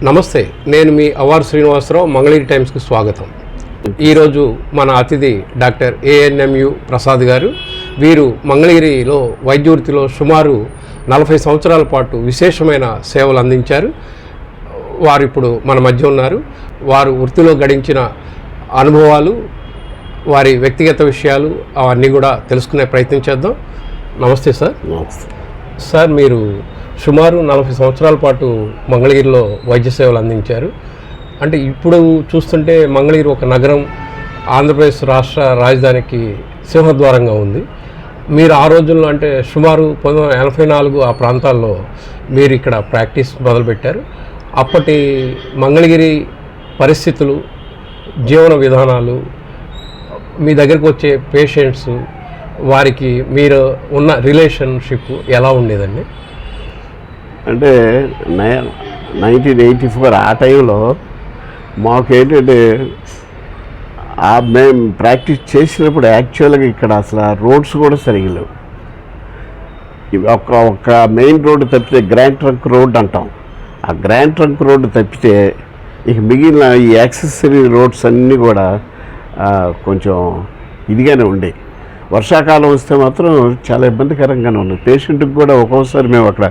నమస్తే, నేను మీ అవార్ శ్రీనివాసరావు. మంగళగిరి టైమ్స్కి స్వాగతం. ఈరోజు మన అతిథి డాక్టర్ ANMU ప్రసాద్ గారు. వీరు మంగళగిరిలో వైద్య వృత్తిలో సుమారు 40 సంవత్సరాల పాటు విశేషమైన సేవలు అందించారు. వారు ఇప్పుడు మన మధ్య ఉన్నారు. వారు వృత్తిలో గడించిన అనుభవాలు, వారి వ్యక్తిగత విషయాలు అవన్నీ కూడా తెలుసుకునే ప్రయత్నం చేద్దాం. నమస్తే సార్. సార్, మీరు సుమారు 40 సంవత్సరాల పాటు మంగళగిరిలో వైద్య సేవలు అందించారు. అంటే ఇప్పుడు చూస్తుంటే మంగళగిరి ఒక నగరం, ఆంధ్రప్రదేశ్ రాష్ట్ర రాజధానికి సింహద్వారంగా ఉంది. మీరు ఆ రోజుల్లో అంటే సుమారు 1984 ఆ ప్రాంతాల్లో మీరు ఇక్కడ ప్రాక్టీస్ మొదలుపెట్టారు. అప్పటి మంగళగిరి పరిస్థితులు, జీవన విధానాలు, మీ దగ్గరకు వచ్చే పేషెంట్స్, వారికి మీరు ఉన్న రిలేషన్షిప్ ఎలా ఉండేదండి? అంటే 1984 ఆ టైంలో మాకేంటంటే మేము ప్రాక్టీస్ చేసినప్పుడు యాక్చువల్గా ఇక్కడ అసలు రోడ్స్ కూడా సరిగ్గా లేవు. ఒక మెయిన్ రోడ్డు తప్పితే గ్రాండ్ ట్రంక్ రోడ్ అంటాం. ఆ గ్రాండ్ ట్రంక్ రోడ్డు తప్పితే ఇక మిగిలిన ఈ యాక్సెసరీ రోడ్స్ అన్నీ కూడా కొంచెం ఇదిగానే ఉండేవి. వర్షాకాలం వస్తే మాత్రం చాలా ఇబ్బందికరంగానే ఉంది. పేషెంట్కి కూడా ఒక్కోసారి మేము అక్కడ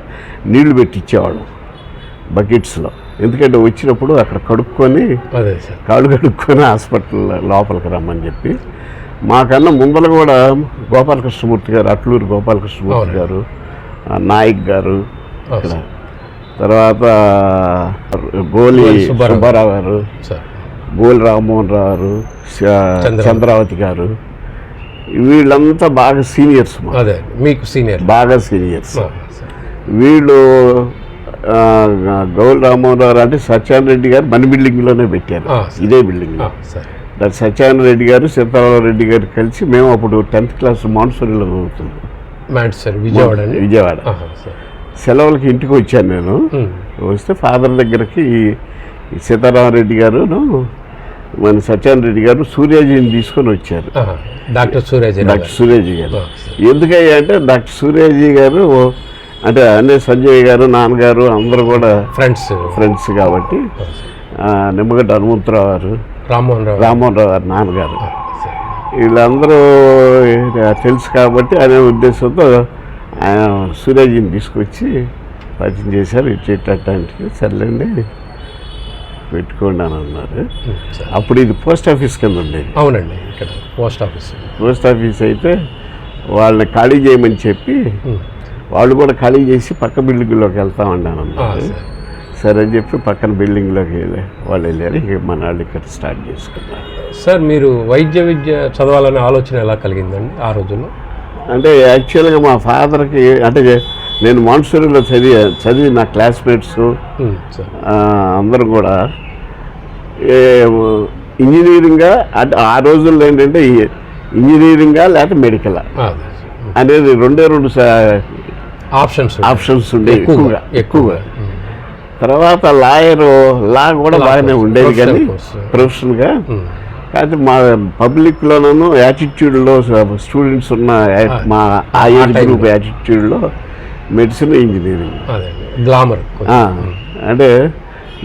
నీళ్లు పెట్టించేవాళ్ళం బకెట్స్లో. ఎందుకంటే వచ్చినప్పుడు అక్కడ కడుక్కొని కాళ్ళు కడుక్కొని హాస్పిటల్ లోపలికి రమ్మని చెప్పి. మాకన్నా ముందర కూడా గోపాలకృష్ణమూర్తి గారు, అట్లూరు గోపాలకృష్ణమూర్తి గారు, నాయక్ గారు, ఇక్కడ తర్వాత గోలి సుబ్బారావు గారు, గోలి రామ్మోహన్ రావు గారు, చంద్రావతి గారు, వీళ్ళంతా బాగా సీనియర్స్. మీకు సీనియర్, బాగా సీనియర్స్. వీళ్ళు గౌల్ రామ్మోహన్ రావు అంటే సత్యాన్ రెడ్డి గారు మన బిల్డింగ్లోనే పెట్టారు, ఇదే బిల్డింగ్లో. సత్యాన్ రెడ్డి గారు, సీతారామ రెడ్డి గారు కలిసి మేము అప్పుడు 10th క్లాస్ మాన్సూరీలో చదువుతున్నాం, విజయవాడ. సెలవులకి ఇంటికి వచ్చాను నేను. వస్తే ఫాదర్ దగ్గరికి సీతారామరెడ్డి గారు, మన సత్యాన్ రెడ్డి గారు సూర్యాజీని తీసుకొని వచ్చారు. డాక్టర్ సూర్యాజీ గారు ఎందుకయ్యా అంటే, డాక్టర్ సూర్యాజీ గారు అంటే అన్నీ సంజయ్ గారు, నాన్నగారు అందరూ కూడా ఫ్రెండ్స్ కాబట్టి, నిమ్మగడ్డ హనుమంతరావు గారు, రామ్మోహన్ రావు గారు నాన్నగారు, వీళ్ళందరూ తెలుసు కాబట్టి అనే ఉద్దేశంతో ఆయన సూర్యాజీని తీసుకొచ్చి పరిచయం చేశారు. ఇచ్చేటట్టానికి సర్లేండి పెట్టుకోండి అని అన్నారు. అప్పుడు ఇది పోస్ట్ ఆఫీస్ కింద ఉండేది. అవునండి, ఇక్కడ పోస్ట్ ఆఫీస్ అయితే వాళ్ళని ఖాళీ చేయమని చెప్పి వాళ్ళు కూడా ఖాళీ చేసి పక్క బిల్డింగ్లోకి వెళ్తామండి అని అన్నారు. సరే అని చెప్పి పక్కన బిల్డింగ్లోకి వాళ్ళు వెళ్ళారు. ఇక మన వాళ్ళు ఇక్కడ స్టార్ట్ చేసుకున్నారు. సార్, మీరు వైద్య విద్య చదవాలనే ఆలోచన ఎలా కలిగిందండి ఆ రోజుల్లో? అంటే యాక్చువల్గా మా ఫాదర్కి అంటే నేను మాన్సూరీలో చదివి నా క్లాస్మేట్స్ అందరూ కూడా ఇంజనీరింగా అంటే ఆ రోజుల్లో ఏంటంటే ఇంజనీరింగా లేకపోతే మెడికలా అనేది రెండు ఆప్షన్స్ ఉండే ఎక్కువగా. తర్వాత లా కూడా బాగానే ఉండేది కానీ ప్రొఫెషన్గా. కాకపోతే మా పబ్లిక్లోనూ యాటిట్యూడ్లో స్టూడెంట్స్ ఉన్న మా ఆ ఏజ్ గ్రూప్ యాటిట్యూడ్లో మెడిసిన్, ఇంజనీరింగ్ గ్లామర్. అంటే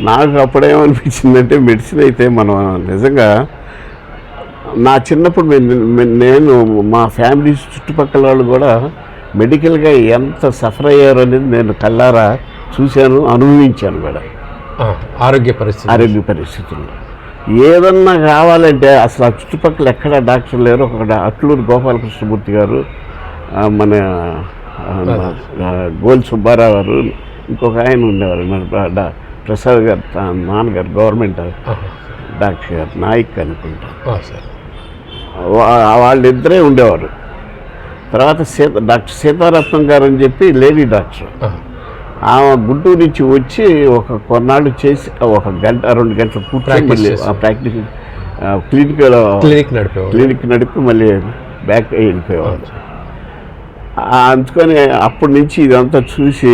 నాకు అప్పుడేమనిపించిందంటే, మెడిసిన్ అయితే మనం నిజంగా నా చిన్నప్పుడు నేను మా ఫ్యామిలీ చుట్టుపక్కల వాళ్ళు కూడా మెడికల్గా ఎంత సఫర్ అయ్యారు అనేది నేను కళ్ళారా చూశాను, అనుభవించాను కూడా. ఆరోగ్య పరిస్థితుల్లో ఏదన్నా కావాలంటే అసలు ఆ చుట్టుపక్కల ఎక్కడ డాక్టర్ లేరు. ఒక అట్లూరు గోపాలకృష్ణమూర్తి గారు, మన గోల్ సుబ్బారావు గారు, ఇంకొక ఆయన ఉండేవారు మన ప్రసాద్ గారు నాన్నగారు, గవర్నమెంట్ డాక్టర్ గారు, నాయక్ అనుకుంటా, వాళ్ళిద్దరే ఉండేవారు. తర్వాత డాక్టర్ సీతారత్నం గారు అని చెప్పి లేడీ డాక్టర్, ఆమె గుంటూరు నుంచి వచ్చి కొన్నాళ్ళు చేసి 1-2 గంటలు కూర్చొని ప్రాక్టీస్ క్లినిక్ నడిపి మళ్ళీ బ్యాక్ వెళ్ళిపోయేవాళ్ళు. అందుకని అప్పటి నుంచి ఇదంతా చూసి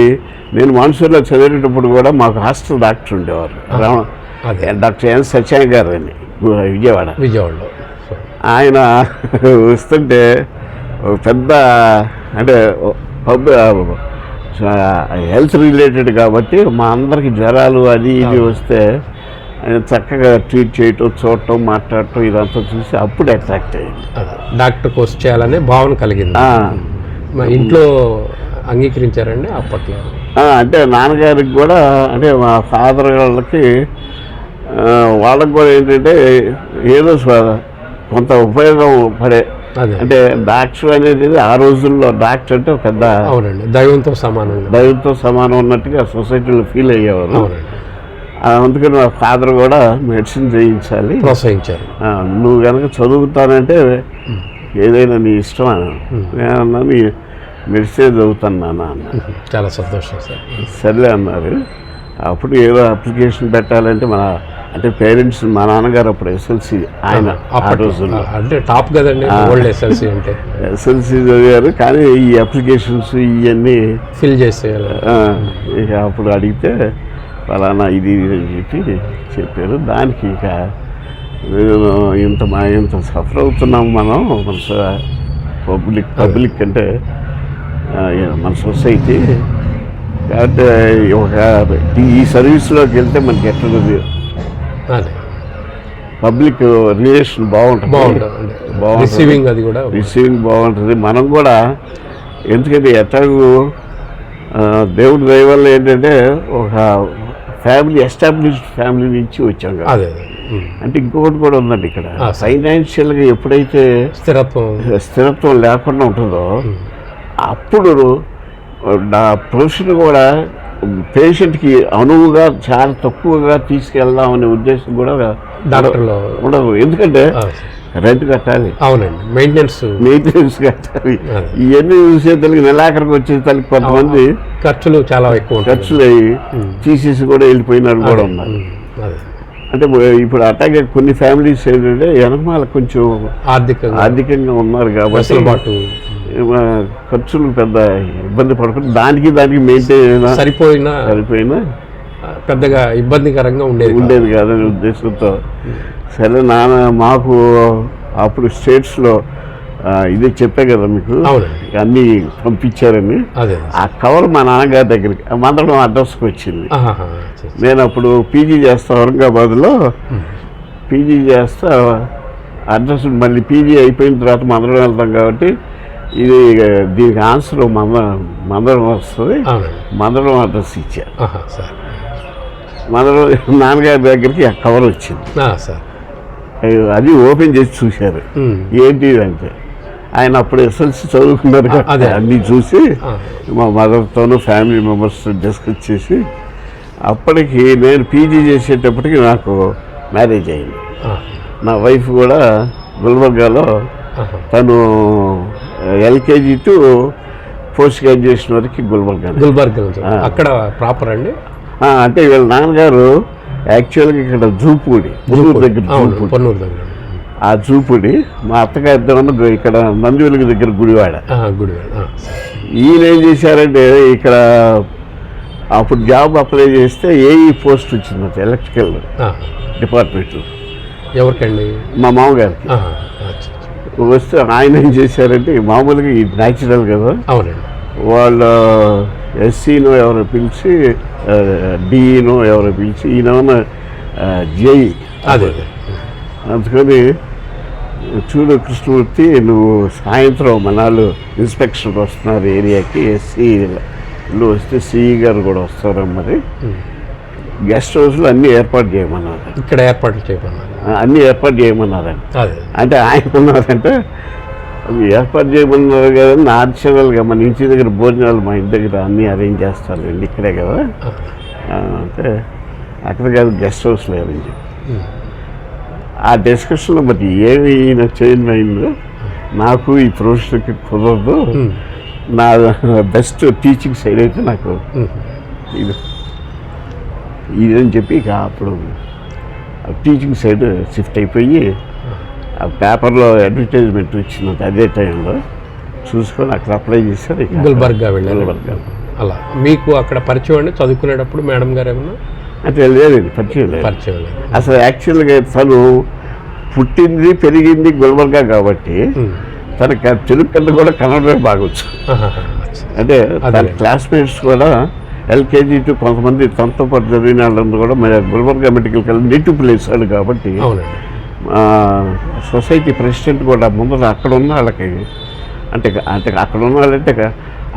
నేను మాన్సూర్లో చదివేటప్పుడు కూడా మాకు హాస్టల్ డాక్టర్ ఉండేవారు, డాక్టర్ ఎన్ సత్యాన్ గారు అని విజయవాడలో. ఆయన వస్తుంటే పెద్ద అంటే హెల్త్ రిలేటెడ్ కాబట్టి మా అందరికి జ్వరాలు అది ఇది వస్తే ఆయన చక్కగా ట్రీట్ చేయటం, చూడటం, మాట్లాడటం ఇదంతా చూసి అప్పుడు అట్రాక్ట్ అయ్యింది. డాక్టర్ కోర్స్ చేయాలనే భావన కలిగింది. మా ఇంట్లో అంగీకరించారండి అప్పట్లో? అంటే నాన్నగారికి కూడా, అంటే మా ఫాదర్ వాళ్ళకి వాళ్ళకి కూడా ఏంటంటే ఏదో కొంత ఉపయోగం పడే, అంటే డాక్టర్ అనేది ఆ రోజుల్లో డాక్టర్ అంటే పెద్ద అవునండి దైవంతో సమానం ఉన్నట్టుగా సొసైటీలో ఫీల్ అయ్యేవారు. అందుకని మా ఫాదర్ కూడా మెడిసిన్ చేయించాలి, ప్రోత్సహించారు. నువ్వు కనుక చదువుతానంటే ఏదైనా నీ ఇష్టం నేనన్నా నీ మెడిసిన్ చదువుతాను నాన్న అన్న. చాలా సంతోషం సార్. సర్లే అన్నారు. అప్పుడు ఏదో అప్లికేషన్ పెట్టాలంటే అంటే పేరెంట్స్, మా నాన్నగారు అప్పుడు ఎస్ఎల్సి, ఆయన ఆ రోజుల్లో అంటే టాప్ కదండి ఎస్ఎల్సి అంటే. ఎస్ఎల్సి చదివారు కానీ ఈ అప్లికేషన్స్ ఇవన్నీ ఫిల్ చేసేయాలి. ఇక అప్పుడు అడిగితే ఫలానా ఇది అని చెప్పారు. దానికి ఇక ఇంత సఫర్ అవుతున్నాం మనం, మన పబ్లిక్ అంటే మన సొసైటీ కాబట్టి ఈ సర్వీస్లోకి వెళ్తే మనకి ఎట్లుంది, పబ్లిక్ రిలేషన్ బాగుంటుంది, రిసీవింగ్ బాగుంటుంది. మనం కూడా ఎందుకంటే ఎట్లాగూ దేవుడి దయ వల్ల ఏంటంటే ఒక ఎస్టాబ్లిష్డ్ ఫ్యామిలీ నుంచి వచ్చాం కదా. అంటే ఇంకొకటి కూడా ఉందండి ఇక్కడ, ఫైనాన్షియల్గా ఎప్పుడైతే స్థిరత్వం లేకుండా ఉంటుందో అప్పుడు నా ప్రొఫెషన్ కూడా పేషెంట్కి అనువుగా చాలా తక్కువగా తీసుకెళ్దాం అనే ఉద్దేశం కూడా డాక్టర్లో ఉండదు. ఎందుకంటే రెంట్ కట్టాలి, అవునండి, మెయింటెనెన్స్ కట్టాలి. ఇవన్నీ చూసేతలకి నెలాఖరికి వచ్చేతలకి కొంతమంది ఖర్చులు చాలా ఎక్కువ ఖర్చులు అయ్యి తీసేసి కూడా వెళ్ళిపోయినారు కూడా ఉన్నారు. అంటే ఇప్పుడు అట్లాగే కొన్ని ఫ్యామిలీస్ ఏంటంటే వెనకమాల కొంచెం ఆర్థికంగా ఉన్నారు కాబట్టి ఖర్చులు పెద్ద ఇబ్బంది పడకుండా దానికి మెయింటైన్ సరిపోయినా పెద్దగా ఇబ్బందికరంగా ఉండేది కాదనే ఉద్దేశంతో సరే నాన్న మాకు అప్పుడు స్టేట్స్లో ఇదే చెప్పే కదా మీకు అన్నీ పంపించారని. ఆ కవర్ మా నాన్నగారి దగ్గరికి మందడం అడ్రస్కి వచ్చింది. నేను అప్పుడు పీజీ చేస్తా ఔరంగాబాద్లో, పీజీ చేస్తా అడ్రస్ మళ్ళీ పీజీ అయిపోయిన తర్వాత మందడం వెళ్తాం కాబట్టి ఇది దీనికి ఆన్సర్ మందడం వస్తుంది, మందడం అడ్రస్ ఇచ్చారు. మందడం నాన్నగారి దగ్గరికి ఆ కవర్ వచ్చింది. అది ఓపెన్ చేసి చూశారు, ఏంటి అంటే ఆయన అప్పుడు ఎస్ఎల్సి చదువుకున్నారు కదా, అన్నీ చూసి మా మదర్తోనూ ఫ్యామిలీ మెంబర్స్ డిస్కస్ చేసి అప్పటికి నేను పీజీ చేసేటప్పటికి నాకు మ్యారేజ్ అయింది. నా వైఫ్ కూడా గుల్బర్గాలో, తను ఎల్కేజీ టు పోస్ట్ గ్రాడ్యుయేషన్ వరకు గుల్బర్గా అక్కడ ప్రాపర్ అండి. అంటే వీళ్ళ నాన్నగారు యాక్చువల్గా ఇక్కడ జూపూడి, పొన్నూరు దగ్గర ఆ జూపూడి, మా అత్తగారి ఇక్కడ నందివెలుగు దగ్గర గుడివాడ. ఈయన ఏం చేశారంటే ఇక్కడ అప్పుడు జాబ్ అప్లై చేస్తే ఏఈ పోస్ట్ వచ్చింది ఎలక్ట్రికల్ డిపార్ట్మెంట్. ఎవరికండి? మా మామగారికి వస్తే ఆయన ఏం చేశారంటే మామూలుగా ఇది న్యాచురల్ కదా, వాళ్ళ ఎస్సీనో ఎవరో పిలిచి డిఈనో ఎవరో పిలిచి ఈయన జేఈ. అందుకని చూడు కృష్ణమూర్తి, నువ్వు సాయంత్రం మనాళ్ళు ఇన్స్పెక్షన్ వస్తున్నారు ఏరియాకి, ఎస్సీలు వస్తే సిఈ గారు కూడా వస్తారు, మరి గెస్ట్ హౌస్లో అన్నీ ఏర్పాటు చేయమన్నారు. ఇక్కడ అన్నీ ఏర్పాటు చేయమన్నారండి. అంటే ఆయన ఉన్నారంటే ఏర్పాటు చేయమన్నారు కదా, నాచురల్గా మన ఇంటి దగ్గర భోజనాలు మా ఇంటి దగ్గర అన్నీ అరేంజ్ చేస్తారండి, ఇక్కడే కదా. అంటే అక్కడ కాదు, గెస్ట్ హౌస్లో అరేంజ్. ఆ డిస్కషన్లో మరి ఏమి చేంజ్ అయిందో, నాకు ఈ ప్రొఫెషన్కి కుదరదు, నా బెస్ట్ టీచింగ్ సైడ్ అయితే నాకు ఇదని చెప్పి ఇక అప్పుడు టీచింగ్ సైడ్ షిఫ్ట్ అయిపోయి ఆ పేపర్లో అడ్వర్టైజ్మెంట్ వచ్చింది అదే టైంలో చూసుకొని అక్కడ అప్లై చేశారు. గుల్బర్గా వెళ్ళారు. అలా మీకు అక్కడ పరిచయం అండి చదువుకునేటప్పుడు మేడం గారు ఏమన్నా? అంటే లేదండి, పరిచయం లేదు. అసలు యాక్చువల్గా తను పుట్టింది పెరిగింది గుల్బర్గా కాబట్టి తనకు తెలుగు కన్నా కూడా కన్నడమే బాగొచ్చు. అంటే తన అదే. క్లాస్మేట్స్ కూడా ఎల్కేజీ టు కొంతమంది తనతో పాటు చదివిన వాళ్ళందరూ కూడా మన Gulbarga medical college native place వాడు కాబట్టి అవునండి. సొసైటీ ప్రెసిడెంట్ కూడా ముందర అక్కడ ఉన్న వాళ్ళకి అంటే అంటే అక్కడ ఉన్న వాళ్ళంటే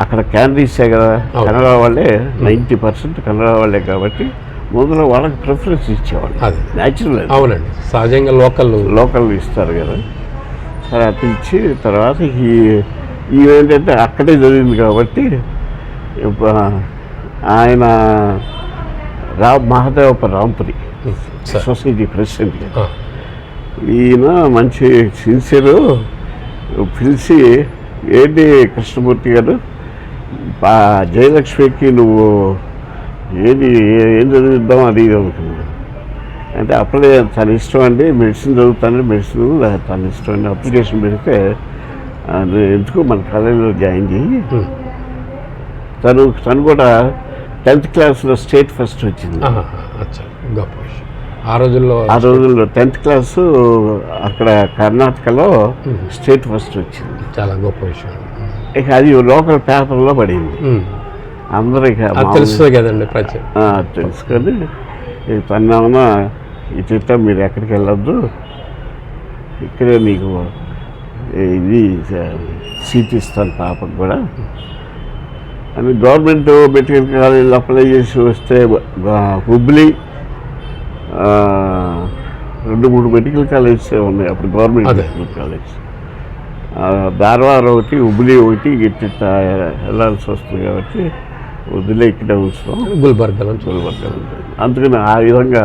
అక్కడ క్యాండిడేట్సే కదా, అవును. కన్నడ వాళ్ళే 90% కన్నడ వాళ్ళే కాబట్టి ముందర వాళ్ళకి ప్రిఫరెన్స్ ఇచ్చేవాళ్ళు. అదే. న్యాచురల్ అవునండి, సహజంగా లోకల్ ఇస్తారు కదా. సరే అటు ఇచ్చి తర్వాత ఇవేంటంటే అక్కడే జరిగింది కాబట్టి ఆయన Mahadevappa Rampuri sir. Society president. ఆ, ఈయన మంచి సిన్సియరు. పిలిచి ఏంటి కృష్ణమూర్తి గారు, జయలక్ష్మికి నువ్వు ఏం చదివిద్దాం అది ఇది అనుకున్నాను. అంటే అప్పుడే తన ఇష్టం అండి, మెడిసిన్ చదువుతాను, మెడిసిన్ తన ఇష్టం అండి. అప్లికేషన్ పెడితే ఎందుకు మన కాలేజీలో జాయిన్ చేయి. తను కూడా 10th క్లాస్లో స్టేట్ ఫస్ట్ వచ్చింది. అచ్చా, గొప్ప విషయం. ఆ రోజుల్లో 10th క్లాసు అక్కడ కర్ణాటకలో స్టేట్ ఫస్ట్ వచ్చింది. చాలా గొప్ప విషయం. ఇక అది లోకల్ పేపర్లో పడింది. అందరూ ఇక తెలుస్తుంది కదండి ప్రతి. తెలుసుకొని తనేమన్నా ఇట్లా మీరు ఎక్కడికి వెళ్ళొద్దు, ఇక్కడే మీకు ఇది సీట్ ఇస్తాను పాపకు కూడా అని గవర్నమెంట్ మెడికల్ కాలేజీలో అప్లై చేసి వస్తే హుబ్లీ 2-3 మెడికల్ కాలేజెస్ ఉన్నాయి అప్పుడు గవర్నమెంట్ మెడికల్ కాలేజ్. ధారవాడ ఒకటి, హుబ్లీ ఒకటి ఇట్లా వెళ్ళాల్సి వస్తుంది కాబట్టి వదిలే ఇక్కడే ఉంచుతాం గుల్బర్గాలో అందుకని ఆ విధంగా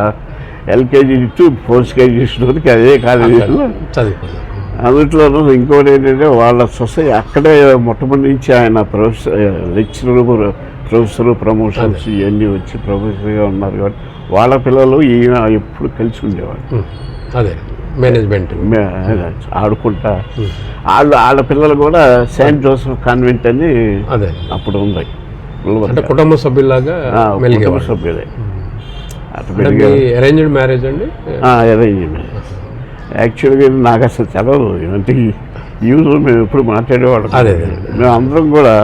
ఎల్కేజీ టు పోస్ట్ గ్రాడ్యుయేషన్ వరకు అదే కాలేజీలో చదువుకున్నాను. అందులోనూ ఇంకోటి ఏంటంటే వాళ్ళ సొసైటీ అక్కడే మొట్టమొదటి నుంచి ఆయన ప్రొఫెసర్ ప్రమోషన్స్ ఇవన్నీ వచ్చి ప్రొఫెసర్గా ఉన్నారు కాబట్టి వాళ్ళ పిల్లలు ఈయన ఎప్పుడు కలిసి ఉండేవాళ్ళు. అదే మేనేజ్మెంట్ ఆడుకుంటా వాళ్ళ పిల్లలు కూడా సెయింట్ జోసెఫ్ కాన్వెంట్ అని అదే అప్పుడు ఉంది. అంటే కుటుంబ సభ్యులాగా కుటుంబ సభ్యులే. అరేంజ్డ్ మ్యారేజ్ అండి? Arranged marriage. యాక్చువల్గా నాకు అసలు చదవదు అంటే యూజ్ మేము ఎప్పుడు మాట్లాడేవాళ్ళం. అదే మేము అందరం కూడా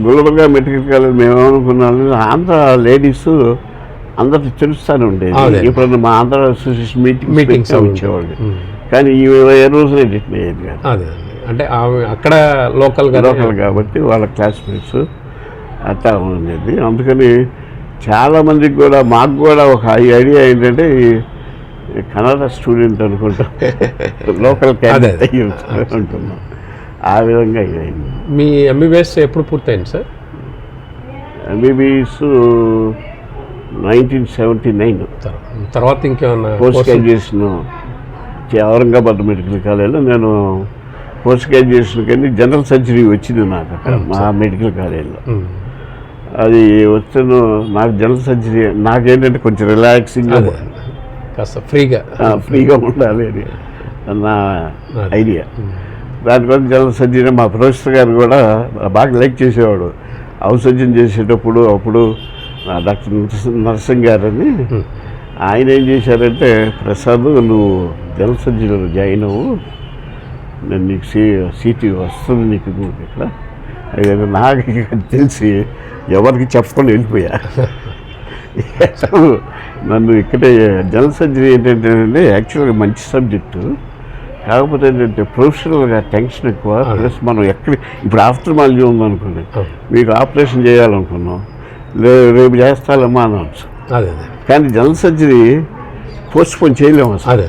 గుల్బర్గా మెడికల్ కాలేజ్ మేము ఏమనుకున్నాము, ఆంధ్ర లేడీస్ అందరికి తెలుస్తూనే ఉండేది. ఇప్పుడు మా ఆంధ్ర అసోసియేషన్ మీటింగ్స్ వచ్చేవాళ్ళు, కానీ ఏ రోజున ఎడిట్ అయ్యేది కాదు. అదే అంటే అక్కడ లోకల్ కాబట్టి వాళ్ళ క్లాస్మేట్స్ అట్లా ఉండేది. అందుకని చాలామందికి కూడా మాకు కూడా ఒక ఐడియా ఏంటంటే కన్నడ స్టూడెంట్ అనుకుంటాం, లోకల్ క్యాండిడేట్ అనుకున్నాం. ఆ విధంగా ఇదైంది. మీ ఎంబీబీఎస్ ఎప్పుడు పూర్తయింది సార్? ఎంబీబీఎస్ 1979. తర్వాత ఇంకేమన్నా పోస్ట్ గ్రాడ్యుయేషన్ ఔరంగాబాద్ మెడికల్ కాలేజీలో నేను పోస్ట్ గ్రాడ్యుయేషన్ కానీ జనరల్ సర్జరీ వచ్చింది నాకు అక్కడ మా మెడికల్ కాలేజీలో. అది వస్తే నాకు జనరల్ సర్జరీ నాకేంటంటే కొంచెం రిలాక్సింగ్ కాస్త ఫ్రీగా ఉండాలి అని నా ఐడియా. దానికోసం జనరల్ సర్జరీ మా ప్రొఫెసర్ గారు కూడా బాగా లైక్ చేసేవాడు. ఔషధ్యం చేసేటప్పుడు అప్పుడు డాక్టర్ నరసింగ్ గారు అని ఆయన ఏం చేశారంటే, ప్రసాద్ నువ్వు జనరల్ సర్జరీలో జాయిన్ అవ్వు, నేను నీకు సీటు వస్తుంది నీకు ఇక్కడ. అయితే నాకు తెలిసి ఎవరికి చెప్పకుండా వెళ్ళిపోయా. నన్ను ఇక్కడే జనరల్ సర్జరీ ఏంటంటే యాక్చువల్గా మంచి సబ్జెక్టు, కాకపోతే ఏంటంటే ప్రొఫెషనల్గా టెన్షన్ ఎక్కువ. ప్లస్ మనం ఇప్పుడు ఆఫ్థల్మాలజీ ఉందనుకోండి, మీకు ఆపరేషన్ చేయాలనుకున్నాం, రేపు చేస్తామా అనవచ్చు. కానీ జనరల్ సర్జరీ పోస్ట్పోన్ చేయలేము అసలు.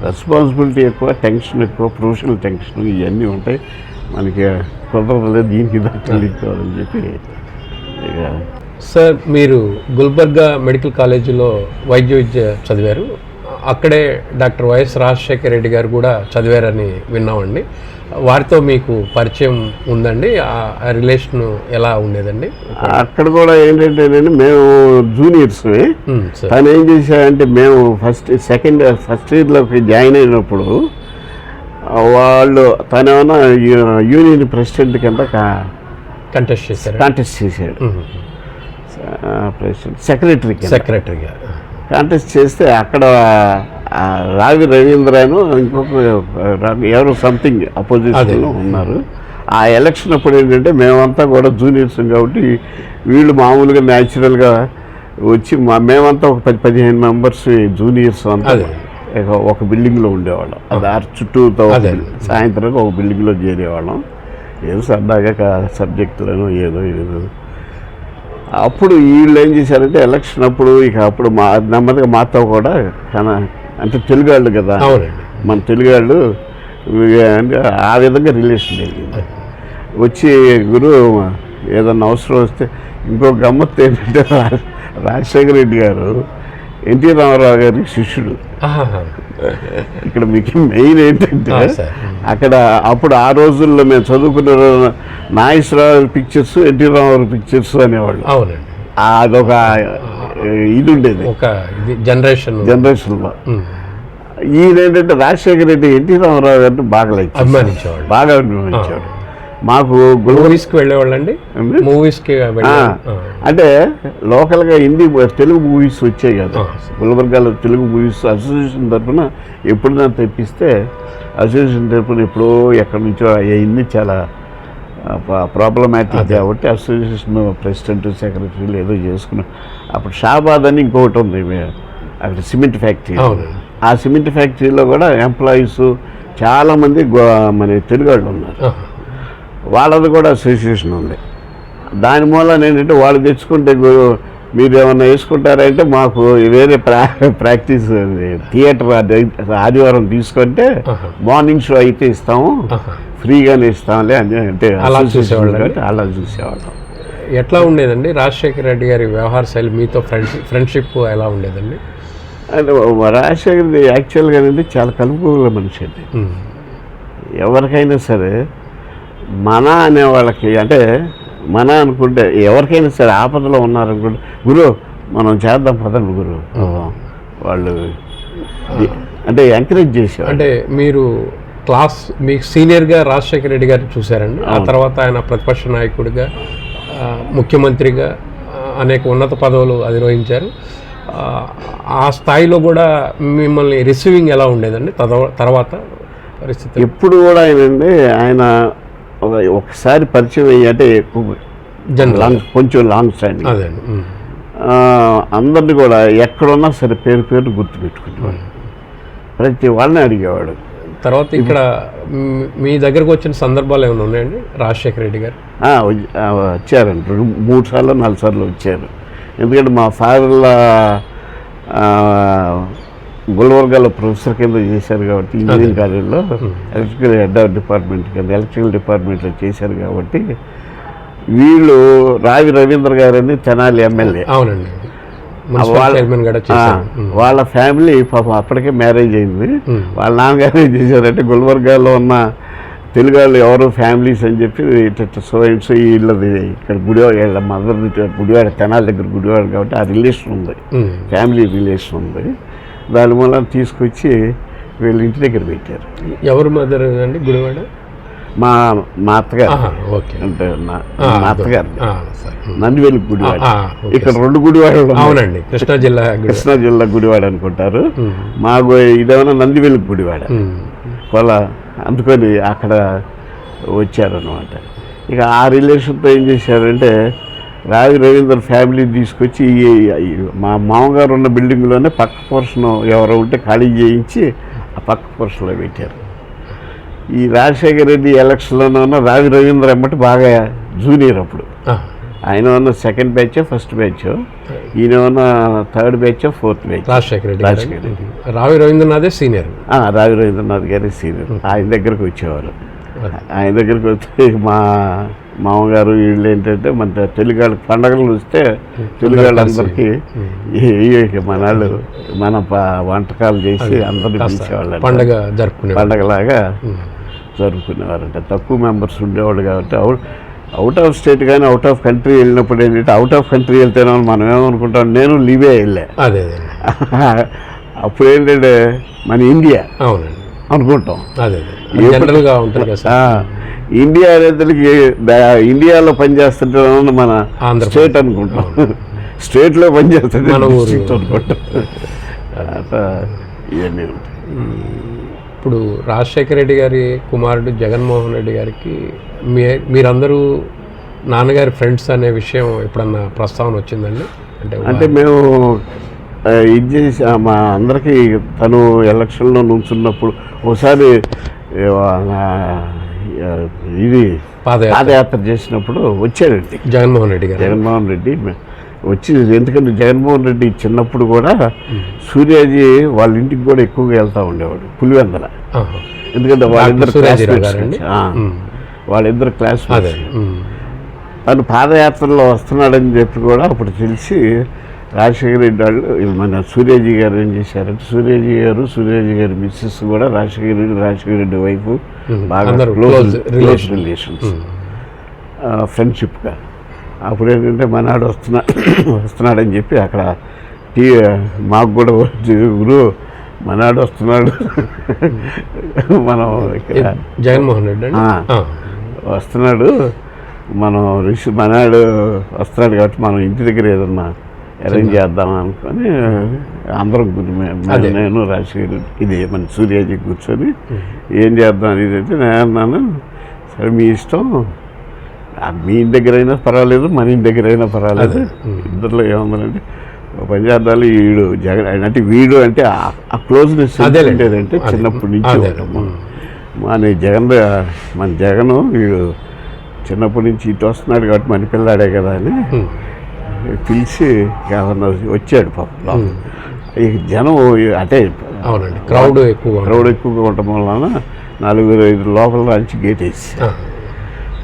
రెస్పాన్సిబిలిటీ ఎక్కువ, టెన్షన్ ఎక్కువ, ప్రొఫెషనల్ టెన్షన్ ఇవన్నీ ఉంటాయి. మనకి కుదరలేదు, దీనికి దాన్ని చెప్పి ఇక. సార్, మీరు గుల్బర్గా మెడికల్ కాలేజీలో వైద్య విద్య చదివారు. అక్కడే డాక్టర్ వైఎస్ రాజశేఖర రెడ్డి గారు కూడా చదివారని విన్నామండి. వారితో మీకు పరిచయం ఉందండి? ఆ రిలేషన్ ఎలా ఉండేదండి? అక్కడ కూడా ఏంటంటే మేము జూనియర్స్. తను ఏం చేశారంటే, మేము ఫస్ట్ ఇయర్లోకి జాయిన్ అయినప్పుడు వాళ్ళు తనేమన్నా యూనియన్ ప్రెసిడెంట్ కింద కాంటెస్ట్ చేశాడు. ప్రెసిడెంట్ సెక్రటరీగా కాంటెస్ట్ చేస్తే అక్కడ రావి రవీంద్రను ఇంకొక ఎవరు సంథింగ్ అపోజిషన్లో ఉన్నారు. ఆ ఎలక్షన్ అప్పుడు ఏంటంటే మేమంతా కూడా జూనియర్స్ కాబట్టి వీళ్ళు మామూలుగా న్యాచురల్గా వచ్చి మేమంతా ఒక 10-15 మెంబర్స్ జూనియర్స్ అంతా ఒక బిల్డింగ్లో ఉండేవాళ్ళం. అది చుట్టూతో సాయంత్రం ఒక బిల్డింగ్లో చేరేవాళ్ళం. ఏదో సరదాగా సబ్జెక్టులను ఏదో అప్పుడు వీళ్ళు ఏం చేశారంటే ఎలక్షన్ అప్పుడు అప్పుడు నెమ్మదిగా మాతో కూడా అంటే తెలుగాళ్ళు కదా, మన తెలుగాళ్ళు ఆ విధంగా రిలేషన్ జరిగింది. వచ్చి గురు ఏదన్నా అవసరం వస్తే ఇంకో గమ్మత్తు ఏంటంటే రాజశేఖర రెడ్డి గారు ఎన్టీ రామారావు గారి శిష్యుడు. ఇక్కడ మీకు మెయిన్ ఏంటంటే అక్కడ అప్పుడు ఆ రోజుల్లో మేము చదువుకున్న Nageswararao pictures, NT Ramarao pictures అనేవాళ్ళు. అదొక ఇది ఉండేది జనరేషన్లో. ఈయన ఏంటంటే రాజశేఖర రెడ్డి ఎన్టీ రామారావు గారిని బాగా అభిమానించాడు. మాకు మూవీస్కి వెళ్ళేవాళ్ళండి. మూవీస్కి అంటే లోకల్గా హిందీ తెలుగు మూవీస్ వచ్చాయి కదా, గుల్బర్గాలో తెలుగు మూవీస్ అసోసియేషన్ తరఫున ఎప్పుడైనా తెప్పిస్తే అసోసియేషన్ తరఫున ఎప్పుడో ఎక్కడి నుంచో అయింది. చాలా ప్రాబ్లమాటిక్ కాబట్టి అసోసియేషన్ ప్రెసిడెంట్, సెక్రటరీలు ఏదో చేసుకున్నాం. అప్పుడు షాబాద్ అని ఇంకొకటి ఉంది అక్కడ సిమెంట్ ఫ్యాక్టరీ. ఆ సిమెంట్ ఫ్యాక్టరీలో కూడా ఎంప్లాయీస్ చాలామంది మన తెలుగు వాళ్ళు ఉన్నారు. వాళ్ళది కూడా అసోసియేషన్ ఉంది. దాని మూలన ఏంటంటే వాళ్ళు తెచ్చుకుంటే మీరు ఏమన్నా వేసుకుంటారంటే మాకు వేరే ప్రాక్టీస్ థియేటర్ ఆదివారం తీసుకుంటే మార్నింగ్ షో అయితే ఇస్తాము, ఫ్రీగానే ఇస్తాంలే అని అంటే అలా చూసేవాళ్ళం. ఎట్లా ఉండేదండి రాజశేఖర రెడ్డి గారి వ్యవహార శైలి? మీతో ఫ్రెండ్షిప్ ఎలా ఉండేదండి? అంటే రాజశేఖర రెడ్డి యాక్చువల్గా అనేది చాలా కలుపుకోగల మనిషి అండి. ఎవరికైనా సరే మన అనే వాళ్ళకి అంటే మన అనుకుంటే ఎవరికైనా సరే ఆపదలో ఉన్నారనుకుంటే గురు మనం చేద్దాం పదండి గురు వాళ్ళు అంటే ఎంకరేజ్ చేసేవారు. అంటే మీరు మీకు సీనియర్గా రాజశేఖర రెడ్డి గారిని చూశారండి. ఆ తర్వాత ఆయన ప్రతిపక్ష నాయకుడిగా, ముఖ్యమంత్రిగా అనేక ఉన్నత పదవులు అధిరోహించారు. ఆ స్థాయిలో కూడా మిమ్మల్ని రిసీవింగ్ ఎలా ఉండేదండి తర్వాత పరిస్థితి? ఎప్పుడు కూడా ఆయన ఒకసారి పరిచయం అయ్యి అంటే కొంచెం లాంగ్ స్టాండింగ్ అందరినీ కూడా ఎక్కడున్నా సరే పేరు గుర్తుపెట్టుకునేవాడు. ప్రతి వాళ్ళని అడిగేవాడు. తర్వాత ఇక్కడ మీ దగ్గరకు వచ్చిన సందర్భాలు ఏమైనా ఉన్నాయండి రాజశేఖర రెడ్డి గారు? వచ్చారండి 3 సార్లు 4 సార్లు వచ్చారు. ఎందుకంటే మా ఫాదర్ల గుల్బర్గాలో ప్రొఫెసర్ కింద చేశారు కాబట్టి ఇంజనీరింగ్ కాలేజ్లో ఎలక్ట్రికల్ హెడ్ ఆఫ్ డిపార్ట్మెంట్ కింద ఎలక్ట్రికల్ డిపార్ట్మెంట్లో చేశారు కాబట్టి వీళ్ళు రావి రవీంద్ర గారని తెనాలి ఎమ్మెల్యే. అవునండి. వాళ్ళ ఫ్యామిలీ పాపం అప్పటికే మ్యారేజ్ అయింది. వాళ్ళ నాన్నగారు ఏం చేశారంటే గుల్బర్గాలో ఉన్న తెలుగు వాళ్ళు ఎవరు ఫ్యామిలీస్ అని చెప్పి సో వీళ్ళది ఇక్కడ గుడివాడ, వీళ్ళ మదర్ది గుడివాడ, తెనాలి దగ్గర గుడివాడ కాబట్టి ఆ రిలేషన్ ఉంది, ఫ్యామిలీ రిలేషన్ ఉంది. దాని మూలన తీసుకొచ్చి వీళ్ళ ఇంటి దగ్గర పెట్టారు. ఎవరు మదర్ అండి? గుడివాడ మా అత్తగారు. అంటే మా అత్తగారు నందివేలు గుడివాడ. ఇక్కడ 2 గుడివాడలు. అవునండి. కృష్ణా జిల్లా గుడివాడ అనుకుంటారు. మాకు ఇదేమన్నా నందివేలు గుడివాడ. వాళ్ళ అందుకని అక్కడ వచ్చారనమాట. ఇక ఆ రిలేషన్తో ఏం చేశారంటే రావి రవీంద్ర ఫ్యామిలీ తీసుకొచ్చి మా మామగారు ఉన్న బిల్డింగ్లోనే పక్క పోర్షన్ ఎవరో ఉంటే ఖాళీ చేయించి ఆ పక్క పోర్షన్లో పెట్టారు. ఈ రాజశేఖర రెడ్డి ఎలక్షన్లోనే ఉన్న రావి రవీంద్ర ఎమ్మటి బాగా జూనియర్. అప్పుడు ఆయన ఉన్న 2nd బ్యాచ్, 1st బ్యాచ్, ఈయన ఉన్న 3rd batch, 4th batch. Rajasekhara Reddy. రావి రవీంద్రనాథే సీనియర్. రావి రవీంద్రనాథ్ గారి సీనియర్. ఆయన దగ్గరకు వచ్చేవారు. ఆయన దగ్గరికి వస్తే మా మామగారు వీళ్ళు ఏంటంటే మన తెలుగు వాళ్ళకి పండగలు వస్తే తెలుగు వాళ్ళందరికీ మనాళ్ళు మన వంటకాలు చేసి అందరినీ పిలిచేవాళ్ళు. పండగలాగా జరుపుకునేవారంట. తక్కువ మెంబర్స్ ఉండేవాళ్ళు కాబట్టి అవుట్ ఆఫ్ స్టేట్ కానీ అవుట్ ఆఫ్ కంట్రీ వెళ్ళినప్పుడు ఏంటంటే అవుట్ ఆఫ్ కంట్రీ వెళ్తేనే మనం ఏమనుకుంటాం, నేను లీవే వెళ్ళా. అప్పుడు ఏంటంటే మన ఇండియా అనుకుంటాం. ఇండియా అనేది ఇండియాలో పనిచేస్తుంటే మన స్టేట్ అనుకుంటాం, స్టేట్లో పనిచేస్తుంటే డిస్ట్రిక్ట్ అనుకుంటాం. ఇవన్నీ ఉంటాయి. ఇప్పుడు రాజశేఖర రెడ్డి గారి కుమారుడు జగన్మోహన్ రెడ్డి గారికి మీరందరూ నాన్నగారి ఫ్రెండ్స్ అనే విషయం ఎప్పుడన్నా ప్రస్తావన వచ్చిందండి? అంటే మేము ఇది చేసి మా అందరికీ తను ఎలక్షన్లో నుంచున్నప్పుడు ఒకసారి ఇది పాదయాత్ర చేసినప్పుడు వచ్చాడండి జగన్మోహన్ రెడ్డి గారు. జగన్మోహన్ రెడ్డి వచ్చి, ఎందుకంటే జగన్మోహన్ రెడ్డి చిన్నప్పుడు కూడా సూర్యాజీ వాళ్ళ ఇంటికి కూడా ఎక్కువగా వెళ్తూ ఉండేవాడు, పులివెందల. ఎందుకంటే వాళ్ళిద్దరు క్లాస్ తను పాదయాత్రలో వస్తున్నాడని చెప్పి కూడా అప్పుడు తెలిసి రాజశేఖర రెడ్డి వాళ్ళు మన సూర్యాజీ గారు ఏం చేశారంటే, సూర్యాజీ గారి మిస్సెస్ కూడా రాజశేఖర రెడ్డి వైఫ్ బాగా క్లోజ్ రిలేషన్స్, ఫ్రెండ్షిప్గా. అప్పుడు ఏంటంటే మనాడు వస్తున్నాడని చెప్పి అక్కడ మాకు కూడా గురు మనాడు వస్తున్నాడు, మనం జగన్మోహన్ రెడ్డి వస్తున్నాడు, మనం మనాడు వస్తున్నాడు కాబట్టి మనం ఇంటి దగ్గర ఏదన్నా అరేంజ్ చేద్దాం అనుకొని అందరం నేను రాజశేఖర్ ఇది మన సూర్యాజీ కూర్చొని ఏం చేద్దాం అనేది అయితే నేను అన్నాను, సరే మీ ఇష్టం, మీ ఇంటి దగ్గర అయినా పర్వాలేదు, మన ఇంటి దగ్గర అయినా పర్వాలేదు, ఇద్దరిలో ఏముందంటే పని చేద్దాలు. వీడు జగన్ అంటే వీడు అంటే ఆ క్లోజ్నెస్ ఉండేదంటే చిన్నప్పటి నుంచి ఉంటాము. మన జగన్ వీడు చిన్నప్పటి నుంచి ఇటు వస్తున్నాడు కాబట్టి మన పిల్లాడే కదా అని పిలిచి వచ్చాడు పాపం. ఇక జనం అంటే క్రౌడ్ ఎక్కువగా ఉండటం వలన 4-5 లోపల నుంచి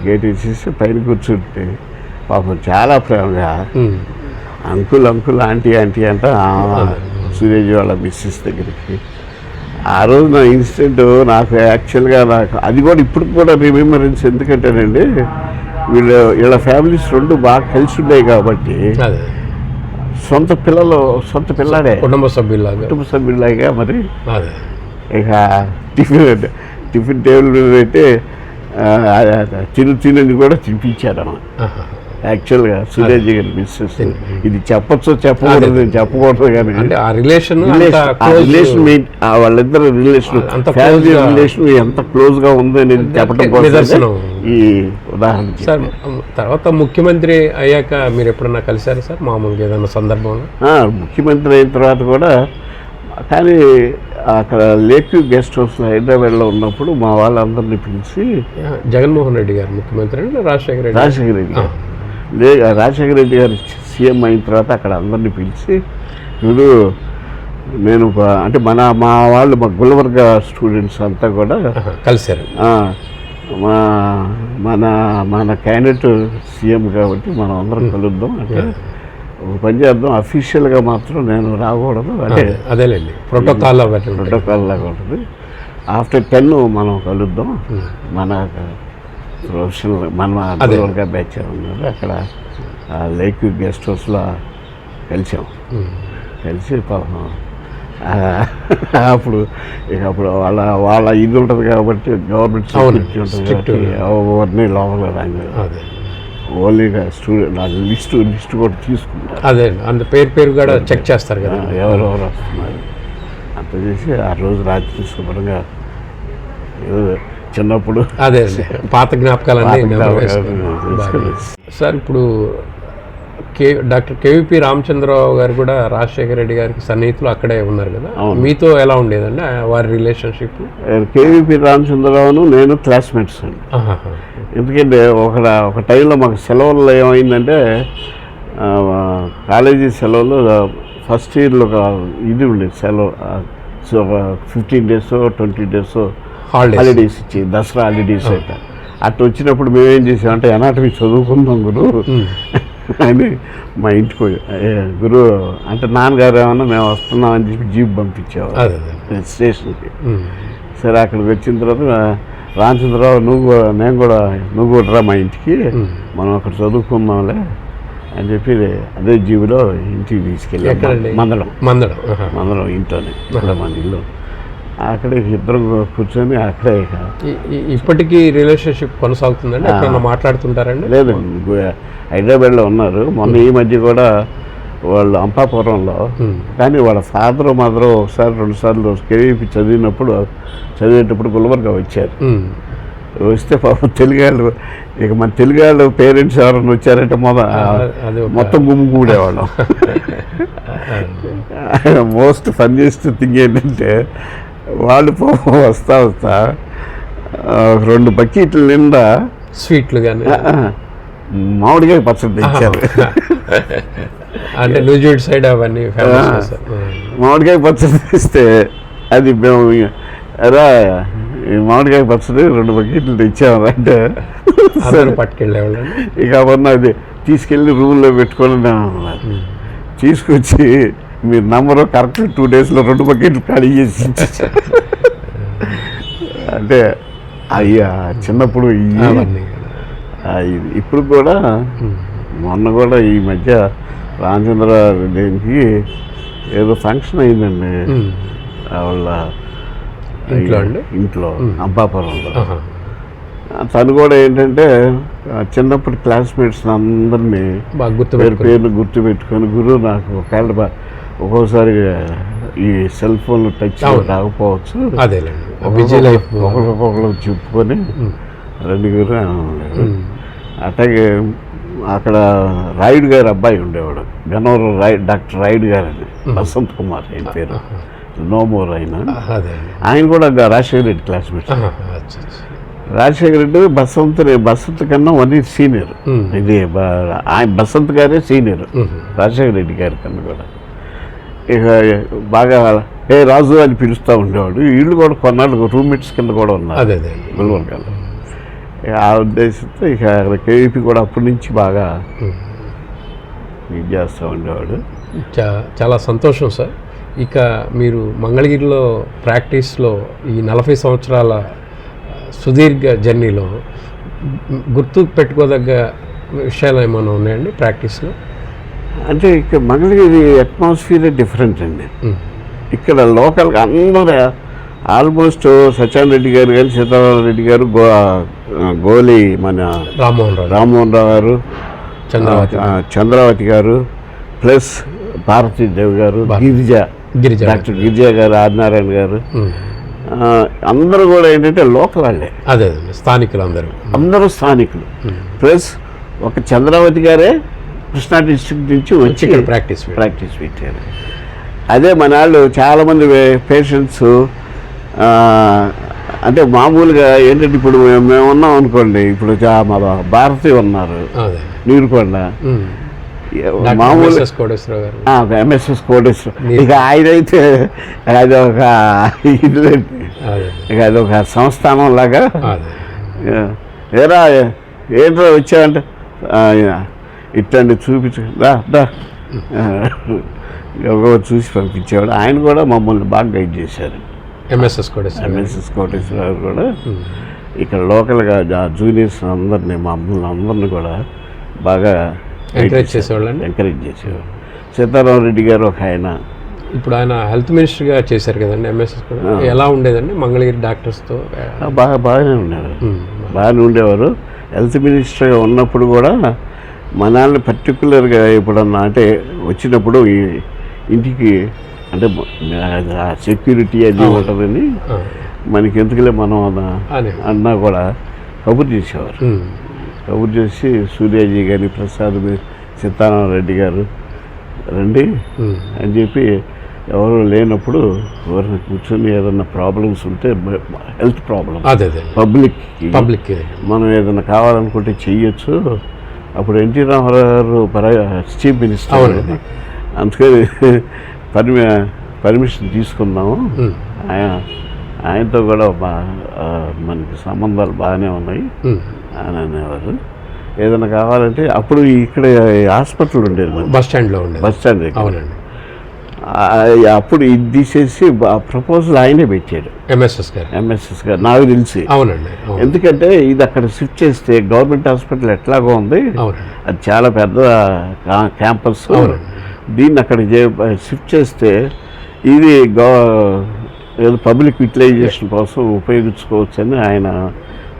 గేట్ వేసేసి పైన కూర్చుంటే పాపం చాలా ప్రేమగా అంకుల్ ఆంటీ అంట సూర్యాజీ వాళ్ళ మిస్సెస్ దగ్గరికి. ఆ రోజు నా ఇన్సిడెంట్ నాకు యాక్చువల్గా అది కూడా ఇప్పుడు కూడా రిమెంబరెన్స్. ఎందుకంటేనండి వీళ్ళ ఫ్యామిలీస్ రెండు బాగా కలిసి ఉండేవి కాబట్టి సొంత పిల్లాడే కుటుంబ సభ్యులాగా మరి. ఇక టిఫిన్ టేబుల్ మీద అయితే తినని కూడా తినిపించారు యాక్చువల్గా సూర్యాజీ గారి మిస్సెస్. ఇది చెప్పకూడదు కానీ వాళ్ళిద్దరు రిలేషన్ ఫ్యామిలీ రిలేషన్ ఎంత క్లోజ్గా ఉంది అనేది చెప్పడం కోసం ఈ ఉదాహరణ. సార్ తర్వాత ముఖ్యమంత్రి అయ్యాక మీరు ఎప్పుడన్నా కలిశారు సార్ మామూలుగా ఏదైనా సందర్భంలో? ముఖ్యమంత్రి అయిన తర్వాత కూడా, కానీ అక్కడ లేక్ వ్యూ గెస్ట్ హౌస్లో హైదరాబాద్లో ఉన్నప్పుడు మా వాళ్ళందరినీ పిలిచి జగన్మోహన్ రెడ్డి గారు ముఖ్యమంత్రి రాజశేఖర రెడ్డి గారు సీఎం అయిన తర్వాత అక్కడ అందరినీ పిలిచి, ఇప్పుడు నేను అంటే మా వాళ్ళు మా గుల్బర్గ స్టూడెంట్స్ అంతా కూడా కలిశారు. మన క్యాండిడేట్ సీఎం కాబట్టి మనం అందరం కలుద్దాం అంటే ఒక పని చేద్దాం, అఫీషియల్గా మాత్రం నేను రాకూడదు, అంటే అదేలేండి ప్రోటోకాల్ లాగా ఉంటుంది. ఆఫ్టర్ 10 మనం కలుద్దాం, మన ప్రొఫెషనల్ మన బ్యాచ్ ఉన్నారు అక్కడ లేక్ గెస్ట్ హౌస్లో కలిసి పాపం అప్పుడు వాళ్ళ ఇది ఉంటుంది కాబట్టి గవర్నమెంట్ సెక్యూరిటీ ఉంటుంది కాబట్టి ఎవరిని లోపల రాదు, ఓన్లీగా స్టూడెంట్ లిస్ట్ కూడా తీసుకుంటారు. అదే అంత పేరు కూడా చెక్ చేస్తారు కదా ఎవరెవరు వస్తున్నారు అంత చేసి ఆ రోజు రాత్రి శుభ్రంగా చిన్నప్పుడు అదే పాత జ్ఞాపకాలన్నీ. సార్ ఇప్పుడు డాక్టర్ కేవీపీ రామచంద్రరావు గారు కూడా రాజశేఖర రెడ్డి గారికి సన్నిహితులు అక్కడే ఉన్నారు కదా, మీతో ఎలా ఉండేదండి వారి రిలేషన్షిప్? కేవీపీ రామచంద్రరావును నేను క్లాస్మేట్స్ అండి. ఎందుకంటే ఒక టైంలో మాకు సెలవుల్లో ఏమైందంటే, కాలేజీ సెలవులు ఫస్ట్ ఇయర్లో ఇది ఉండేది సెలవు, 15 days 20 days హాలిడేస్ ఇచ్చి దసరా హాలిడేస్ అయితే అట్లా వచ్చినప్పుడు మేమేం చేసామంటే ఎనాటమీ చదువుకుందాం గురు అని మా ఇంటికి గురు అంటే నాన్నగారు ఏమన్నా మేము వస్తున్నామని చెప్పి జీప్ పంపించేవారు స్టేషన్కి. సరే అక్కడికి వచ్చిన తర్వాత రామచంద్రరావు నువ్వు కూడా రా మా ఇంటికి, మనం అక్కడ చదువుకుందాంలే అని చెప్పి అదే జీబులో ఇంటికి తీసుకెళ్ళి మందడం ఇంట్లోనే మన ఇల్లు అక్కడే ఇద్దరు కూర్చొని అక్కడే. ఇప్పటికీ రిలేషన్షిప్ కొనసాగుతుందండి? ఎక్కడన్నా మాట్లాడుతుంటారండి? లేదండి, హైదరాబాద్లో ఉన్నారు. మొన్న ఈ మధ్య కూడా వాళ్ళు అంపాపురంలో. కానీ వాళ్ళ ఫాదరు మదరు ఒకసారి 2 సార్లు కేవీపీ చదివేటప్పుడు గుల్బర్గా వచ్చారు. వస్తే పాపం తెలుగాళ్ళు, ఇక మన తెలుగాళ్ళు పేరెంట్స్ ఎవరైనా వచ్చారంటే మొత్తం గుమ్మికూడేవాళ్ళం. మోస్ట్ ఫన్నీయెస్ట్ థింగ్ ఏంటంటే వాళ్ళు పాపం వస్తా 2 బకెట్ల నిండా స్వీట్లు కానీ మామిడికాయ పచ్చడి తెచ్చారు. అంటే నూజివీడ్ సైడ్ అవన్నీ మామిడికాయ పచ్చడి తెస్తే అది మేము అలా మామిడికాయ పచ్చడి 2 బకెట్లు తెచ్చాము అంటే పట్టుకెళ్ళేవాళ్ళు. ఇక అవన్నీ అది తీసుకెళ్ళి రూమ్లో పెట్టుకొని తీసుకొచ్చి మీరు నంబరు కరెక్ట్ 2 డేస్లో 2 బకెట్లు ఖాళీ చేసి అంటే అయ్యా చిన్నప్పుడు ఇప్పుడు కూడా మొన్న కూడా ఈ మధ్య రామచంద్ర రెడ్డికి ఏదో ఫంక్షన్ అయిందండి వాళ్ళ ఇంట్లో అంబాపురంలో. తను కూడా ఏంటంటే చిన్నప్పటి క్లాస్మేట్స్ అందరినీ పేర్లు గుర్తుపెట్టుకొని గురువు నాకు ఒకవేళ ఒక్కోసారి ఈ సెల్ ఫోన్ టచ్ రాకపోవచ్చు ఒకరికొకరు చెప్పుకొని 2 గురు అట్లాగే అక్కడ రాయుడు గారి అబ్బాయి ఉండేవాడు, గన్నవరం డాక్టర్ రాయుడు గారు అని, బసంత్ కుమార్ ఆయన పేరు, నోమోర్ ఆయన కూడా రాజశేఖర రెడ్డి క్లాస్మేట్. రాజశేఖర రెడ్డి బసంత్ కన్నా 1 year సీనియర్. ఇది ఆయన బసంత్ గారే సీనియర్ రాజశేఖర రెడ్డి గారి కన్నా కూడా. ఇక బాగా రాజు అని పిలుస్తూ ఉండేవాడు. వీళ్ళు కూడా కొన్నాళ్ళు రూమ్మేట్స్ కింద కూడా ఉన్నారు గుల్బర్గాలో. ఆ ఉద్దేశంతో ఇక కేవీపీ కూడా అప్పటి నుంచి బాగా ఇది చేస్తూ ఉండేవాడు. చాలా సంతోషం సార్. ఇక మీరు మంగళగిరిలో ప్రాక్టీస్లో ఈ 40 సంవత్సరాల సుదీర్ఘ జర్నీలో గుర్తు పెట్టుకోదగ్గ విషయాలు ఏమైనా ఉన్నాయండి ప్రాక్టీస్లో? అంటే ఇక్కడ మంగళగిరి అట్మాస్ఫియర్ డిఫరెంట్ అండి. ఇక్కడ లోకల్గా అందరూ ఆల్మోస్ట్ సత్యాన్ రెడ్డి గారు కానీ, సీతారామ రెడ్డి గారు, గోలి మన రామ్మోహన్ రావు గారు, చంద్రావతి గారు, ప్లస్ భారతీదేవి గారు, డాక్టర్ గిరిజ గారు, ఆదినారాయణ గారు, అందరూ కూడా ఏంటంటే లోకల్ వాళ్ళే. అదే స్థానికులు అందరూ స్థానికులు. ప్లస్ ఒక చంద్రావతి గారే కృష్ణా డిస్ట్రిక్ట్ నుంచి వచ్చి ప్రాక్టీస్ పెట్టారు. అదే మన వాళ్ళు చాలామంది పేషెంట్స్ అంటే మామూలుగా ఏంటంటే ఇప్పుడు మేము ఉన్నాం అనుకోండి, ఇప్పుడు మా భారతి ఉన్నారు నీరుకొండ, మామూలు ఎంఎస్ఎస్ కోటేశ్వరరావు. ఇక ఆయన అయితే అది ఒక ఇక అది ఒక సంస్థానం లాగా. ఏరా ఏంట్రా వచ్చావంటే ఇట్లాంటి చూపించా చూసి పంపించేవాడు. ఆయన కూడా మమ్మల్ని బాగా గైడ్ చేశారు. ఎంఎస్ఎస్ కోటేశ్వరరావు కూడా ఇక్కడ లోకల్గా జూనియర్స్ అందరినీ మమ్మల్ని అందరినీ కూడా బాగా ఎంకరేజ్ చేసేవాడు. సీతారామ రెడ్డి గారు ఒక ఆయన, ఇప్పుడు ఆయన హెల్త్ మినిస్టర్గా చేశారు కదండి ఎంఎస్ఎస్ కూడా. ఎలా ఉండేదండి మంగళగిరి డాక్టర్స్తో? బాగానే ఉండేవారు. హెల్త్ మినిస్టర్గా ఉన్నప్పుడు కూడా మనల్ని పర్టికులర్గా ఎప్పుడన్నా అంటే వచ్చినప్పుడు ఇంటికి అంటే సెక్యూరిటీ అది ఉంటుందని మనకి ఎందుకులే మనం అన్నా కూడా కబుర్ చేసేవారు. కబుర్ చేసి సూర్యాజీ గారి, ప్రసాద్, సీతారామ రెడ్డి గారు రండి అని చెప్పి ఎవరు లేనప్పుడు ఎవరైనా కూర్చొని ఏదన్నా ప్రాబ్లమ్స్ ఉంటే హెల్త్ ప్రాబ్లమ్ పబ్లిక్ మనం ఏదైనా కావాలనుకుంటే చెయ్యొచ్చు. అప్పుడు ఎన్టీ రామారావు గారు చీఫ్ మినిస్టర్, అందుకని పర్మిషన్ తీసుకున్నాము. ఆయనతో కూడా మనకి సంబంధాలు బాగానే ఉన్నాయి అని అనేవారు. ఏదైనా కావాలంటే అప్పుడు ఇక్కడ హాస్పిటల్ ఉండేది, బస్ స్టాండ్ అవునండి. అప్పుడు ఇది తీసేసి ప్రపోజల్ ఆయనే పెట్టాడు ఎంఎస్ఎస్ గారు నాకు తెలిసి. అవునండి. ఎందుకంటే ఇది అక్కడ షిఫ్ట్ చేస్తే గవర్నమెంట్ హాస్పిటల్ ఎట్లాగో ఉంది, అది చాలా పెద్ద క్యాంపస్. దీన్ని అక్కడ షిఫ్ట్ చేస్తే ఇది ఏదో పబ్లిక్ యూటిలైజేషన్ కోసం ఉపయోగించుకోవచ్చు అని ఆయన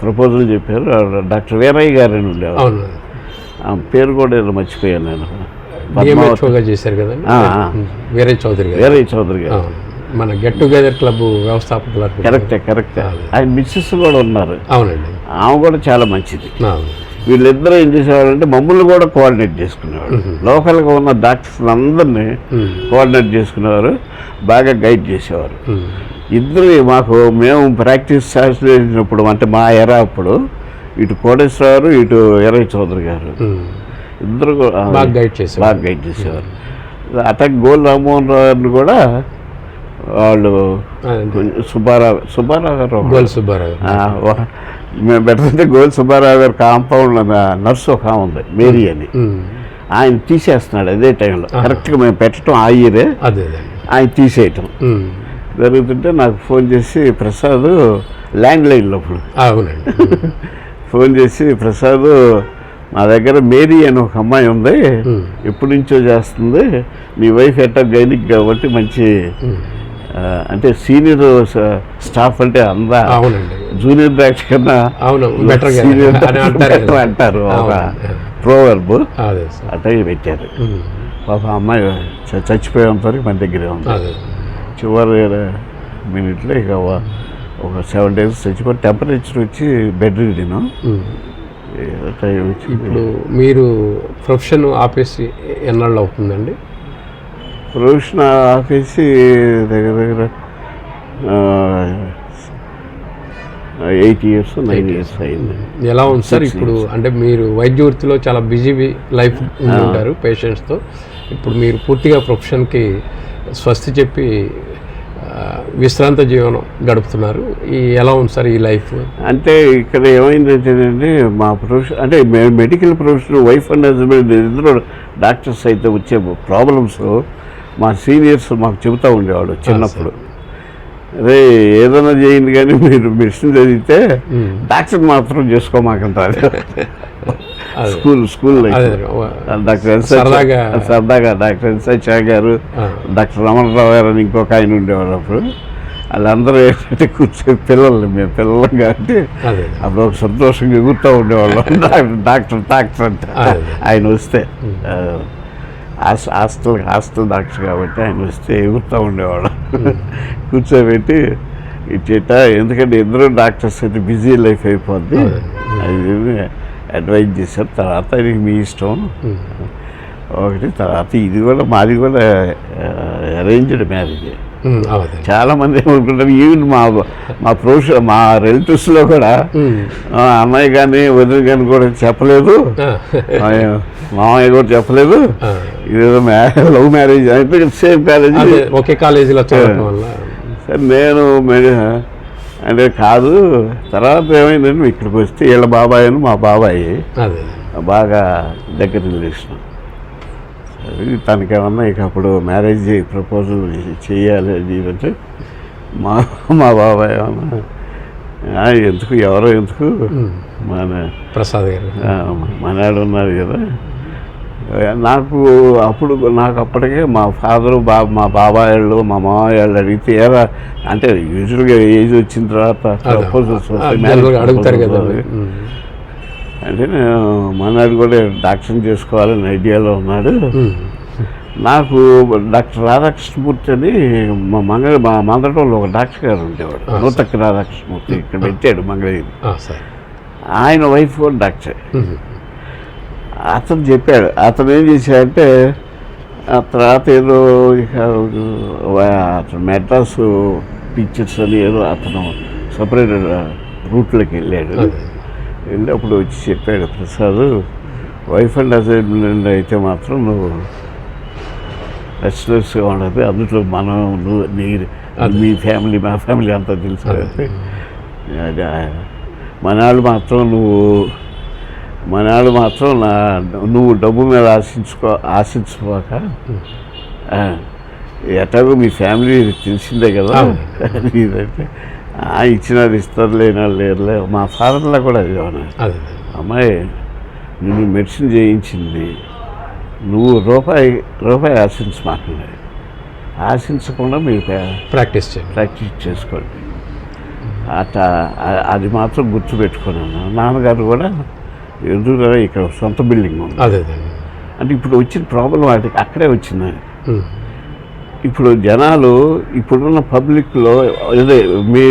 ప్రపోజల్ చెప్పారు. డాక్టర్ వీరయ్య గారు అని ఉండేవారు, ఆ పేరు కూడా ఏదో మర్చిపోయాను నేను. డిఎంహెచ్ఓగా చేశారు కదండి వీరయ్య చౌదరి గారు. వీరయ్య చౌదరి గారు అవును. మన గెట్ టుగెదర్ క్లబ్ వ్యవస్థాపకులు. కరెక్ట్. ఆయన మిస్సెస్ కూడా ఉన్నారు. అవునండి. ఆమె కూడా చాలా మంచిది. అవును. వీళ్ళిద్దరూ ఏం చేసేవాళ్ళంటే మమ్మల్ని కూడా కోఆర్డినేట్ చేసుకునేవాడు. లోకల్గా ఉన్న డాక్టర్స్ అందరినీ కోఆర్డినేట్ చేసుకునేవారు, బాగా గైడ్ చేసేవారు. ఇద్దరు మేము ప్రాక్టీస్ చేసినప్పుడు అంటే మా ఎరా అప్పుడు ఇటు కోటేశ్వరరావు ఇటు వీరయ్య చౌదరి గారు ఇద్దరు బాగా గైడ్ చేసేవారు. అటాక్ గోల్ రామ్మోహన్ రావు కూడా వాళ్ళు సుబ్బారావు గారు మేము పెడుతుంటే గోల్ సుబ్బారావు గారు కాంపౌండ్ నర్సు ఒక ఉంది మేరీ అని, ఆయన తీసేస్తున్నాడు అదే టైంలో. కరెక్ట్గా మేము పెట్టడం ఆ ఇయరే ఆయన తీసేయటం జరుగుతుంటే నాకు ఫోన్ చేసి ప్రసాద్ ల్యాండ్ లైన్లో ఫోన్ చేసి ప్రసాద్ మా దగ్గర మేరీ అని ఒక అమ్మాయి ఉంది, ఎప్పటి నుంచో చేస్తుంది, మీ వైఫ్ ఎట్టా గైనిక్ కాబట్టి మంచి అంటే సీనియర్ స్టాఫ్ అంటే అందా జూనియర్ డాక్టర్ కన్నా సీనియర్ అంటారు ఒక ప్రోవర్బ్ అట్టగే పెట్టారు. పాప అమ్మాయి చచ్చిపోయేంత వరకు మన దగ్గరే ఉంది. చివరి మినిట్లో ఇక ఒక 7 days చచ్చిపోయి టెంపరేచర్ వచ్చి బెడ్ రీడిను. ఇప్పుడు మీరు ప్రొఫెషన్ ఆపేసి ఎన్నాళ్ళు అవుతుందండి? ప్రొఫెషన్ ఆపేసి దగ్గర 8 years 9 years అయింది. ఎలా ఉంది సార్ ఇప్పుడు? అంటే మీరు వైద్య వృత్తిలో చాలా బిజీ లైఫ్ ఉంటారు పేషెంట్స్తో. ఇప్పుడు మీరు పూర్తిగా ప్రొఫెషన్కి స్వస్తి చెప్పి విశ్రాంత జీవనం గడుపుతున్నారు. ఎలా ఉంది సార్ ఈ లైఫ్? అంటే ఇక్కడ ఏమైందంటేనండి, మా ప్రొఫెషన్ అంటే medical profession wife and husband ఇద్దరు డాక్టర్స్ అయితే వచ్చే ప్రాబ్లమ్స్ మా సీనియర్స్ మాకు చెబుతూ ఉండేవాడు చిన్నప్పుడు. అదే ఏదైనా చేయండి కానీ మీరు మెడిసిన్ చదివితే డాక్టర్ మాత్రం చేసుకోమాకంటారు. స్కూల్ డాక్టర్ సరదాగా డాక్టర్ ఎన్సై గారు, డాక్టర్ రమణరావు గారు అని ఇంకొక ఆయన ఉండేవారు. అప్పుడు వాళ్ళందరూ ఏంటంటే కూర్చొని మేము పిల్లలం కాబట్టి అప్పుడు ఒక సంతోషంగా ఎగురుతూ ఉండేవాళ్ళం. డాక్టర్ అంటే ఆయన వస్తే హాస్టల్ డాక్టర్ కాబట్టి ఆయన వస్తే ఎగురుతూ ఉండేవాడు. కూర్చోబెట్టి ఇచ్చేట, ఎందుకంటే ఇద్దరు డాక్టర్స్ అయితే బిజీ లైఫ్ అయిపోద్ది అది అడ్వైజ్ చేశారు. తర్వాత ఇది మీ ఇష్టం ఒకటి. తర్వాత ఇది కూడా మాది కూడా అరేంజ్డ్ మ్యారేజ్. చాలామంది ఏమనుకుంటారు, ఈవెన్ మా రిలేటివ్స్లో కూడా అమ్మాయి కానీ వదిన కానీ కూడా చెప్పలేదు, మామయ్య కూడా చెప్పలేదు, ఇదేదో లవ్ మ్యారేజ్ అయితే సేమ్ మ్యారేజ్ ఒకే కాలేజీలో చదవడం వల్ల. సరే నేను అంటే కాదు. తర్వాత ఏమైందంటే ఇక్కడికి వస్తే వీళ్ళ బాబాయ్ అని మా బాబాయ్ బాగా దగ్గర రిలేషన్. తనకేమన్నా ఇక అప్పుడు మ్యారేజ్ ప్రపోజల్ చేయాలి అది అంటే మా బాబాయ్ ఏమన్నా ఎందుకు మన ప్రసాద్ గారు మనాడు ఉన్నారు కదా. నాకు అప్పటికే మా ఫాదరు మా బాబాయ్ వాళ్ళు మా మామయ్య వాళ్ళు అడిగితే ఏరా అంటే యూజువల్గా ఏజ్ వచ్చిన తర్వాత ప్రపోజల్స్ అడుగుతారు కదా అంటే మనాడు కూడా డాక్టర్ని చేసుకోవాలని ఐడియాలో ఉన్నాడు. నాకు డాక్టర్ రాధాకృష్ణమూర్తి అని మా మందటంలో ఒక డాక్టర్ గారు ఉండేవాడు, నూతక్క రాధాకృష్ణమూర్తి, ఇక్కడ పెట్టాడు మంగళగిరి. ఆయన వైఫ్ కూడా డాక్టర్. అతను చెప్పాడు, అతను ఏం చేశాడంటే ఆ తర్వాత ఏదో ఇక అతను మెడ్రాసు పిక్చర్స్ అని ఏదో అతను సపరేట్ రూట్లోకి వెళ్ళాడు. వెళ్ళినప్పుడు వచ్చి చెప్పాడు, ప్రసాద్ వైఫ్ అండ్ హస్బెండ్ అయితే మాత్రం నువ్వు రెస్ట్లెస్గా ఉండదు, అందులో మీ ఫ్యామిలీ మా ఫ్యామిలీ అంతా తెలుసు కాబట్టి మనాళ్ళు మాత్రం నువ్వు డబ్బు మీద ఆశించుకోక ఎట్లాగో మీ ఫ్యామిలీ తెలిసిందే కదా ఇదంటే ఇచ్చినారు ఇస్తారు లేనాడు లేరులే. మా ఫాదర్లో కూడా అది అమ్మాయి నిన్ను మెడిసిన్ చేయించింది, నువ్వు రూపాయి ఆశించమాకండి, ఆశించకుండా మీరు ప్రాక్టీస్ చేసుకోండి. అట్లా అది మాత్రం గుర్తుపెట్టుకున్నాను. నాన్నగారు కూడా ఎందుకు ఇక్కడ సొంత బిల్డింగ్ ఉంది, అంటే ఇప్పుడు వచ్చిన ప్రాబ్లం వాటికి అక్కడే వచ్చింది. ఉమ్. ఇప్పుడు జనాలు ఇప్పుడున్న పబ్లిక్లో అదే మీ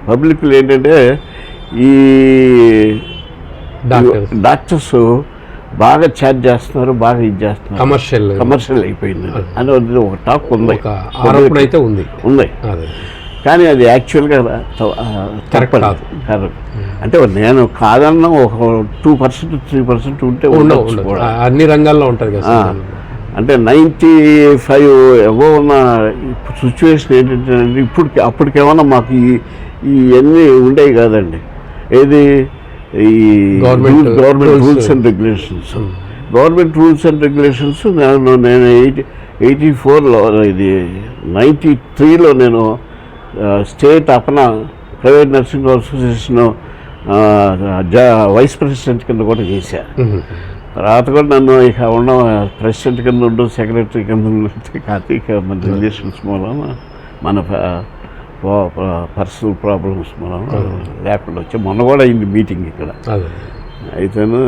పబ్లిక్లో ఏంటంటే ఈ డాక్టర్స్ బాగా ఛార్జ్ చేస్తున్నారు, బాగా ఇది చేస్తున్నారు, కమర్షియల్ అయిపోయింది అని ఒక టాక్ ఉంది, అయితే ఉంది. కానీ అది యాక్చువల్గా కరెక్ట్ కాదు. అంటే నేను కాదన్నా ఒక 2% 3% ఉంటే ఉండొచ్చు కూడా, అన్ని రంగాల్లో ఉంటుంది కదా. అంటే 95 ఎవో ఉన్న సిచ్యువేషన్ ఏంటంటే అప్పటికేమన్నా మాకు ఇవన్నీ ఉండేవి కాదండి. ఏది ఈ government rules and regulations. Government rules and regulations నేను 84లో ఇది 93లో నేను state private nursing association vice president కింద కూడా చేశా. తర్వాత కూడా నన్ను ఇక ఉన్న ప్రెసిడెంట్ కింద ఉండు, సెక్రటరీ కింద ఉంటే కాదు, మన రిలేషన్స్ మూలన మన పర్సనల్ ప్రాబ్లమ్స్ మనం లేకుండా వచ్చి మొన్న కూడా అయింది మీటింగ్ ఇక్కడ. అయితేను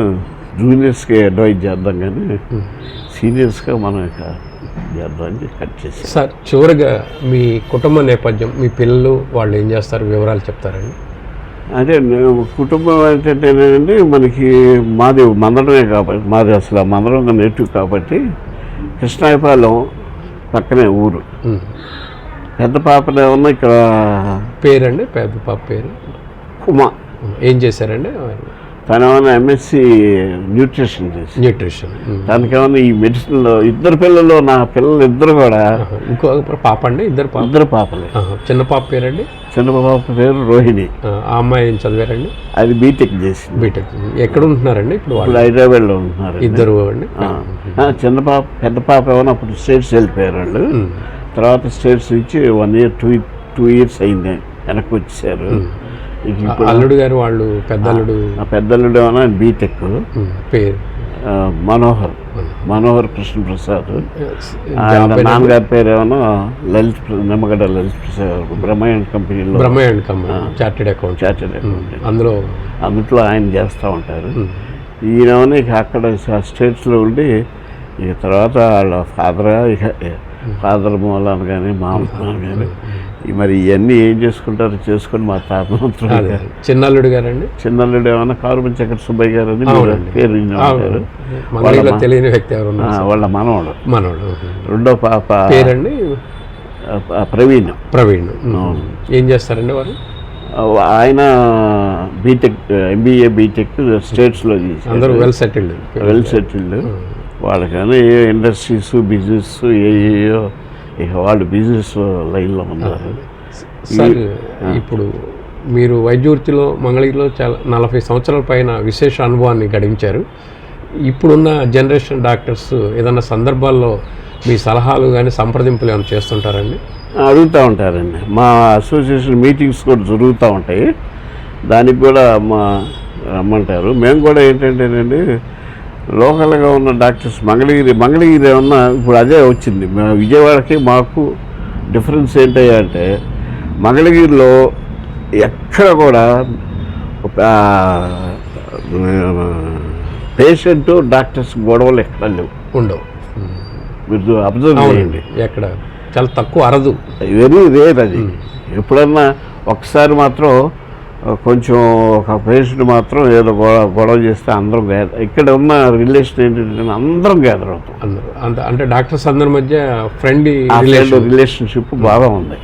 జూనియర్స్కి అడ్వైజ్ చేద్దాం కానీ సీనియర్స్గా మనం ఇక చేద్దామని కట్ చేసి. సార్, చివరిగా మీ కుటుంబ నేపథ్యం, మీ పిల్లలు వాళ్ళు ఏం చేస్తారు, వివరాలు చెప్తారండి? అదే కుటుంబం ఏంటంటేనండి, మనకి మాది మందడమే కాబట్టి, మాది అసలు మందడం నేటివ్ కాబట్టి కృష్ణాయపాలెం పక్కనే ఊరు. పెద్ద పాపనే ఉన్న ఇక్కడ పేరండి, పెద్ద పాప పేరు ఉమా. ఏం చేశారండి? తనేమన్నా ఎంఎస్సి న్యూట్రిషన్ తనకేమన్నా ఈ మెడిసిన్లో. ఇద్దరు పిల్లలు, నా పిల్లలు ఇద్దరు కూడా. ఇంకో పాప అండి? ఇద్దరు పాపలే. చిన్న పాప పేరండి? చిన్న పాప పేరు రోహిణి. ఆ అమ్మాయి ఏం చదివారండి? అది బీటెక్ చేసింది. బీటెక్ ఎక్కడ ఉంటున్నారండి ఇప్పుడు? హైదరాబాద్లో ఉంటున్నారు ఇద్దరు అండి. చిన్న పాప, పెద్ద పాప ఏమన్నా అప్పుడు స్టేట్స్ వెళ్ళిపోయారు వాళ్ళు. తర్వాత స్టేట్స్ నుంచి 1 year 2 years అయింది, వెనక్కి వచ్చేసారు. అల్లుడు గారు వాళ్ళు పెద్దల్లుడు ఏమన్నా బీటెక్, పేరు మనోహర్ కృష్ణప్రసాద్. నాన్నగారి పేరు ఏమన్నా నిమ్మగడ్డ లలిత్ ప్రసాద్. బ్రహ్మయ్య కంపెనీలో చార్టెడ్ అకౌంట్ అందులో ఆయన చేస్తూ ఉంటారు. ఈయన ఇక అక్కడ స్టేట్స్లో ఉండి ఇక తర్వాత వాళ్ళ ఫాదర్ మూలాన్ని కానీ మా అమ్మ కానీ మరి ఇవన్నీ ఏం చేసుకుంటారో చేసుకొని మా తాతమంత్రులు. చిన్నల్లుడు గారండి? చిన్నల్లుడు ఏమన్నా కారుమని చక్ర సుబ్బయ్య గారు అని పేరు విన్నారు. తెలియని వ్యక్తి ఎవరు? వాళ్ళ మనవడు. రెండో పాప పేరండి? ప్రవీణ్. ఏం చేస్తారండి వారు? ఆయన బీటెక్, ఎంబీఏ బీటెక్ స్టేట్స్లో చేసి అందరూ వెల్ సెటిల్డ్. వాళ్ళకైనా ఏ ఇండస్ట్రీస్, బిజినెస్ ఏయో ఇక వాళ్ళు బిజినెస్ లైన్లో ఉన్నారు. సార్, ఇప్పుడు మీరు వైద్య వృత్తిలో మంగళగిరిలో చాలా 40 సంవత్సరాల పైన విశేష అనుభవాన్ని గడించారు. ఇప్పుడున్న జనరేషన్ డాక్టర్స్ ఏదైనా సందర్భాల్లో మీ సలహాలు కానీ సంప్రదింపులు ఏమైనా చేస్తుంటారండి? అడుగుతూ ఉంటారండి. మా అసోసియేషన్ మీటింగ్స్ కూడా జరుగుతూ ఉంటాయి, దానికి కూడా రమ్మంటారు. మేము కూడా ఏంటంటేనండి, లోకల్గా ఉన్న డాక్టర్స్ మంగళగిరి ఏమన్నా ఇప్పుడు అదే వచ్చింది. విజయవాడకి మాకు డిఫరెన్స్ ఏంటంటే, మంగళగిరిలో ఎక్కడ కూడా పేషెంట్ డాక్టర్స్ గొడవలు ఎక్కడ ఉండవు. మీరు అబ్జర్వ్ చేయండి, ఎక్కడ చాలా తక్కువ, అరదు, వెరీ రేర్ అది. ఎప్పుడన్నా ఒకసారి మాత్రం కొంచెం ఒక పేషెంట్ మాత్రం ఏదో గొడవ చేస్తే అందరం ఇక్కడ ఉన్న రిలేషన్ ఏంటంటే అందరం గ్యాదర్ అవుతాం. అంటే డాక్టర్స్ అందరి మధ్య రిలేషన్షిప్ బాగా ఉంది.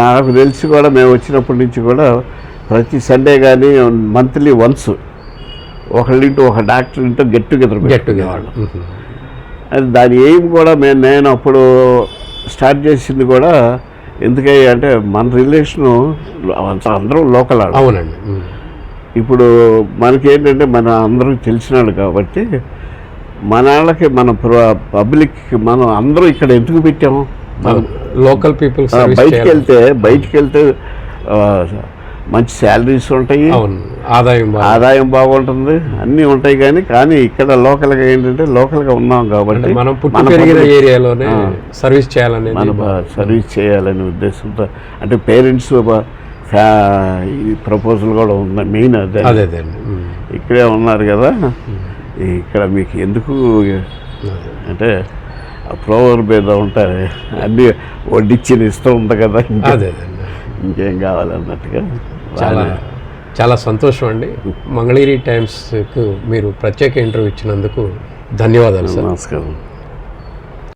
నాకు తెలిసి కూడా మేము వచ్చినప్పటి నుంచి కూడా ప్రతి సండే కానీ మంత్లీ వన్స్ ఒకళ్ళింటూ ఒక డాక్టర్ ఇంటూ గెట్ టుగెదర్. అది దాని ఎయిమ్ కూడా నేను అప్పుడు స్టార్ట్ చేసింది కూడా ఎందుకయ్యా అంటే మన రిలేషను అందరం లోకల్. అవునండి. ఇప్పుడు మనకేంటంటే మన అందరికి తెలిసినాడు కాబట్టి మన వాళ్ళకి, మన పబ్లిక్కి మనం అందరూ ఇక్కడ ఎందుకు పెట్టాము, మనం లోకల్ పీపుల్. బయటికి వెళ్తే మంచి శాలరీస్ ఉంటాయి, ఆదాయం బాగుంటుంది, అన్నీ ఉంటాయి. కానీ ఇక్కడ లోకల్గా ఏంటంటే లోకల్గా ఉన్నాం కాబట్టి మనం పెరిగిన ఏరియాలోనే సర్వీస్ చేయాలనే ఉద్దేశంతో, అంటే పేరెంట్స్ ప్రపోజల్ కూడా ఉంది. మెయిన్ అదే ఇక్కడే ఉన్నారు కదా, ఇక్కడ మీకు ఎందుకు అంటే ప్రోవర్ మీద ఉంటారు అన్నీ వడ్డిచ్చిన ఇస్తూ ఉంది కదా అదే ఇంకేం కావాలన్నట్టుగా చాలా చాలా సంతోషం అండి. మంగళగిరి టైమ్స్కు మీరు ప్రత్యేక ఇంటర్వ్యూ ఇచ్చినందుకు ధన్యవాదాలు సార్. నమస్కారం.